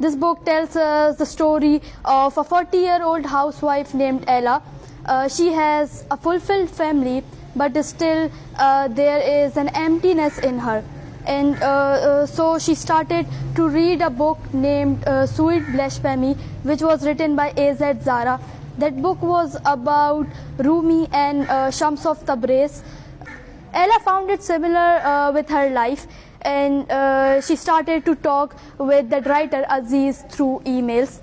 This book tells us the story of a 40-year-old housewife named Ella. She has a fulfilled family, but still there is an emptiness in her. And so she started to read a book named Sweet Blasphemy, which was written by A.Z. Zara. That book was about Rumi and Shams of Tabriz. Ella found it similar with her life, and she started to talk with that writer Aziz through emails.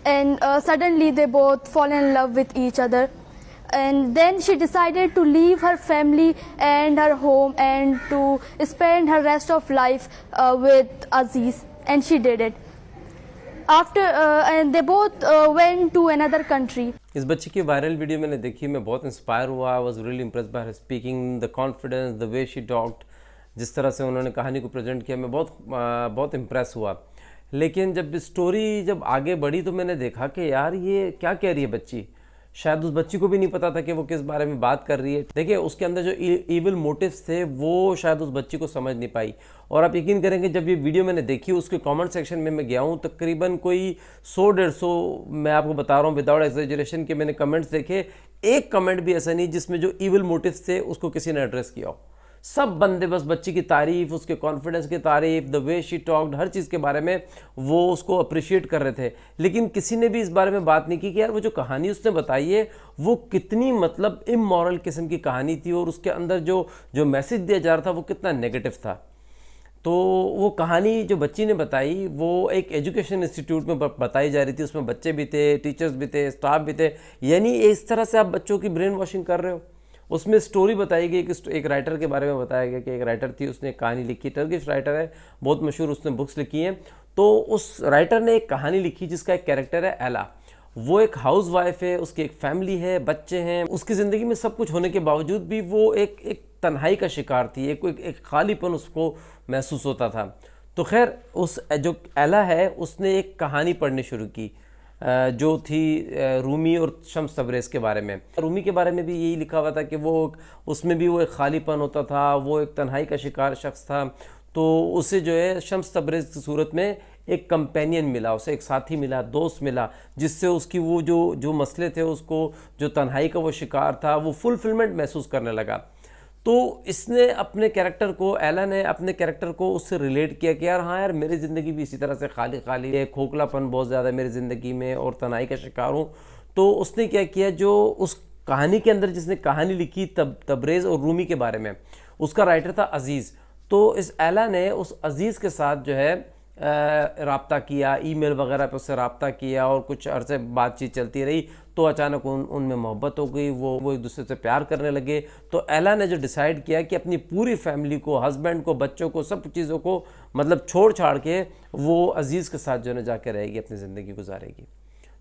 And suddenly they both fall in love with each other. And then she decided to leave her family and her home and to spend her rest of life with Aziz, and she did it. After and they both went to another country. इस बच्ची की viral video मैंने देखी, मैं बहुत inspire हुआ. I was really impressed by her speaking, the confidence, the way she talked, जिस तरह से उन्होंने कहानी को प्रेजेंट किया, मैं बहुत इम्प्रेस हुआ. लेकिन जब स्टोरी आगे बढ़ी तो मैंने देखा कि यार ये क्या कह रही है बच्ची. शायद उस बच्ची को भी नहीं पता था कि वो किस बारे में बात कर रही है. देखिए, उसके अंदर जो इविल मोटिव्स थे वो शायद उस बच्ची को समझ नहीं पाई. और आप यकीन करेंगे, जब ये वीडियो मैंने देखी, उसके कमेंट सेक्शन में मैं गया हूँ, तकरीबन कोई 100-150, मैं आपको बता रहा हूँ विदाउट एक्सैजरेशन, के मैंने कमेंट्स देखे. एक कमेंट भी ऐसा नहीं जिसमें जो इविल मोटिव्स थे उसको किसी ने एड्रेस किया हो. सब बंदे बस बच्ची की तारीफ, उसके कॉन्फिडेंस की तारीफ, द वे शी टॉक्ड, हर चीज़ के बारे में वो उसको अप्रिशिएट कर रहे थे. लेकिन किसी ने भी इस बारे में बात नहीं की कि यार वो जो कहानी उसने बताई है वो कितनी इमोरल किस्म की कहानी थी, और उसके अंदर जो मैसेज दिया जा रहा था वो कितना नेगेटिव था. तो वो कहानी जो बच्ची ने बताई वो एक एजुकेशन इंस्टीट्यूट में बताई जा रही थी. उसमें बच्चे भी थे, टीचर्स भी थे, स्टाफ भी थे. यानी इस तरह से आप बच्चों की ब्रेन वॉशिंग कर रहे हो. उसमें स्टोरी बताई गई कि एक राइटर के बारे में बताया गया कि एक राइटर थी, उसने एक कहानी लिखी. टर्किश राइटर है, बहुत मशहूर, उसने बुक्स लिखी हैं. तो उस राइटर ने एक कहानी लिखी जिसका एक कैरेक्टर है एला. वो एक हाउस वाइफ है, उसकी एक फैमिली है, बच्चे हैं. उसकी ज़िंदगी में सब कुछ होने के बावजूद भी वो एक तन्हाई का शिकार थी. एक खालीपन उसको महसूस होता था. तो खैर, उस जो एला है उसने एक कहानी पढ़नी शुरू की जो थी रूमी और शम्स तबरेज़ के बारे में. रूमी के बारे में भी यही लिखा हुआ था कि उसमें भी वो एक खालीपन होता था, वो एक तन्हाई का शिकार शख्स था. तो उसे जो है शम्स तबरेज़ की सूरत में एक कंपेनियन मिला, उसे एक साथी मिला, दोस्त मिला, जिससे उसकी वो जो मसले थे, उसको जो तन्हाई का वो शिकार था, वो फुलफिलमेंट महसूस करने लगा. तो इसने अपने कैरेक्टर को, एला ने अपने कैरेक्टर को उससे रिलेट किया कि यार हाँ यार, मेरी ज़िंदगी भी इसी तरह से खाली है, खोखलापन बहुत ज़्यादा है मेरी ज़िंदगी में और तनाई का शिकार हूँ. तो उसने क्या किया, जो उस कहानी के अंदर जिसने कहानी लिखी तबरेज़ और रूमी के बारे में, उसका राइटर था अजीज़. तो इस एला ने उस अजीज़ के साथ जो है राब्ता किया, ईमेल वगैरह पे उससे राब्ता किया, और कुछ अरसे बातचीत चलती रही. तो अचानक उनमें मोहब्बत हो गई, वो एक दूसरे से प्यार करने लगे. तो एला ने जो डिसाइड किया कि अपनी पूरी फैमिली को, हस्बैंड को, बच्चों को, सब चीज़ों को छोड़ छाड़ के वो अजीज़ के साथ जो है जाके रहेगी, अपनी ज़िंदगी गुजारेगी.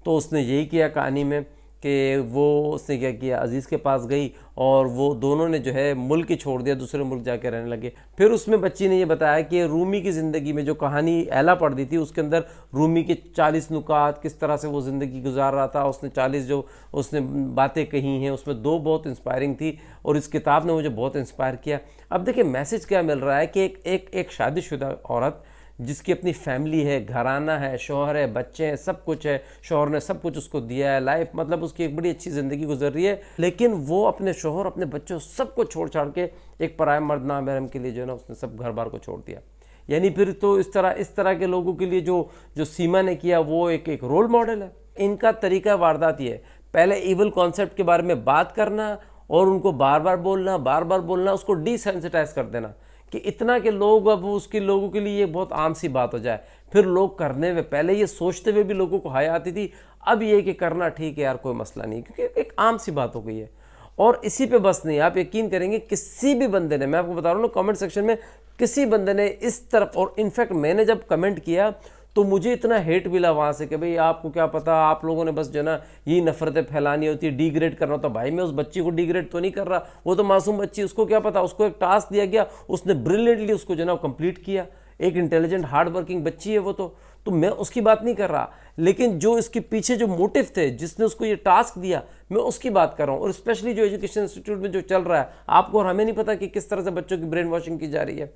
तो उसने यही किया कहानी में कि उसने क्या किया, अजीज़ के पास गई और वो दोनों ने जो है मुल्क ही छोड़ दिया, दूसरे मुल्क जाके रहने लगे. फिर उसमें बच्ची ने ये बताया कि रूमी की ज़िंदगी में जो कहानी एला पढ़ दी थी, उसके अंदर रूमी के 40 नुकात, किस तरह से वो ज़िंदगी गुजार रहा था. उसने 40 जो उसने बातें कही हैं, उसमें 2 बहुत इंस्पायरिंग थी, और इस किताब ने मुझे बहुत इंस्पायर किया. अब देखिए मैसेज क्या मिल रहा है कि एक शादीशुदा औरत जिसकी अपनी फैमिली है, घराना है, शौहर है, बच्चे हैं, सब कुछ है, शौहर ने सब कुछ उसको दिया है, लाइफ उसकी एक बड़ी अच्छी ज़िंदगी गुजर रही है, लेकिन वो अपने शौहर, अपने बच्चों, सब कुछ छोड़ छाड़ के एक पराया मर्द नामहरम के लिए जो है ना, उसने सब घर बार को छोड़ दिया. यानी फिर तो इस तरह के लोगों के लिए जो सीमा ने किया वो एक रोल मॉडल है. इनका तरीका वारदात ये है, पहले इवल कॉन्सेप्ट के बारे में बात करना और उनको बार बार बोलना, उसको डिसेंसिटाइज कर देना कि इतना के लोग, अब उसके लोगों के लिए ये बहुत आम सी बात हो जाए. फिर लोग करने में, पहले ये सोचते हुए भी लोगों को हया आती थी, अब ये कि करना ठीक है यार, कोई मसला नहीं, क्योंकि एक आम सी बात हो गई है. और इसी पे बस नहीं, आप यकीन करेंगे किसी भी बंदे ने, मैं आपको बता रहा हूँ ना, कमेंट सेक्शन में किसी बंदे ने इस तरफ, और इनफैक्ट मैंने जब कमेंट किया तो मुझे इतना हेट मिला वहाँ से कि भाई आपको क्या पता, आप लोगों ने बस जो ना ये नफरतें फैलानी होती है, डिग्रेड करना होता. भाई मैं उस बच्ची को डिग्रेड तो नहीं कर रहा, वो तो मासूम बच्ची, उसको क्या पता, उसको एक टास्क दिया गया, उसने ब्रिलियंटली उसको जो ना कंप्लीट किया. एक इंटेलिजेंट हार्ड वर्किंग बच्ची है वो तो मैं उसकी बात नहीं कर रहा, लेकिन जो इसके पीछे जो मोटिव थे, जिसने उसको ये टास्क दिया, मैं उसकी बात कर रहा हूँ. और स्पेशली जो एजुकेशन इंस्टीट्यूट में जो चल रहा है, आपको और हमें नहीं पता कि किस तरह से बच्चों की ब्रेन वॉशिंग की जा रही है.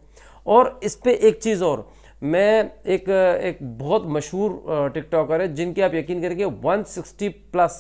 और इस पर एक चीज़ और, मैं एक बहुत मशहूर टिकटॉकर है जिनके आप यकीन करेंगे 160 प्लस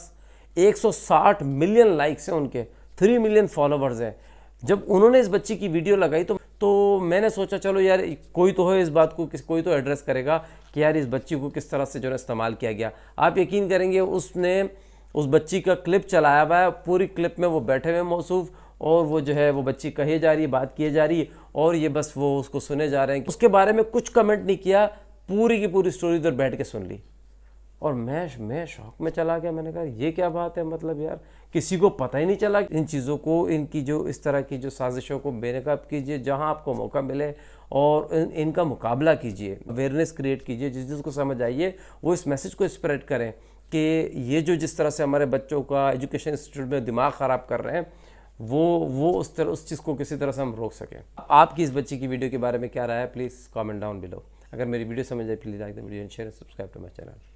160 मिलियन लाइक्स हैं उनके, 3 मिलियन फॉलोवर्स हैं। जब उन्होंने इस बच्ची की वीडियो लगाई तो मैंने सोचा चलो यार कोई तो है इस बात को, कोई तो एड्रेस करेगा कि यार इस बच्ची को किस तरह से जो है इस्तेमाल किया गया। आप यकीन करेंगे उसने उस बच्ची का क्लिप चलाया हुआ है, पूरी क्लिप में वो बैठे हुए मौसूफ और वो जो है वो बच्ची कही जा रही है, बात किए जा रही है और ये बस वो उसको सुने जा रहे हैं। उसके बारे में कुछ कमेंट नहीं किया, पूरी की पूरी स्टोरी उधर बैठ के सुन ली और मैं शॉक में चला गया। मैंने कहा ये क्या बात है, मतलब यार किसी को पता ही नहीं चला। इन चीज़ों को, इनकी जो इस तरह की जो साजिशों को बेनकाब कीजिए, जहां आपको मौका मिले और इनका मुकाबला कीजिए, अवेयरनेस क्रिएट कीजिए, जिस चीज़ को समझ आइए वो इस मैसेज को स्प्रेड करें कि ये जो जिस तरह से हमारे बच्चों का एजुकेशन इंस्टीट्यूट में दिमाग ख़राब कर रहे हैं वो उस चीज़ को किसी तरह से हम रोक सकें। आपकी इस बच्ची की वीडियो के बारे में क्या राय है, प्लीज़ कमेंट डाउन बिलो। अगर मेरी वीडियो समझ आए please like the video and share and subscribe to my channel.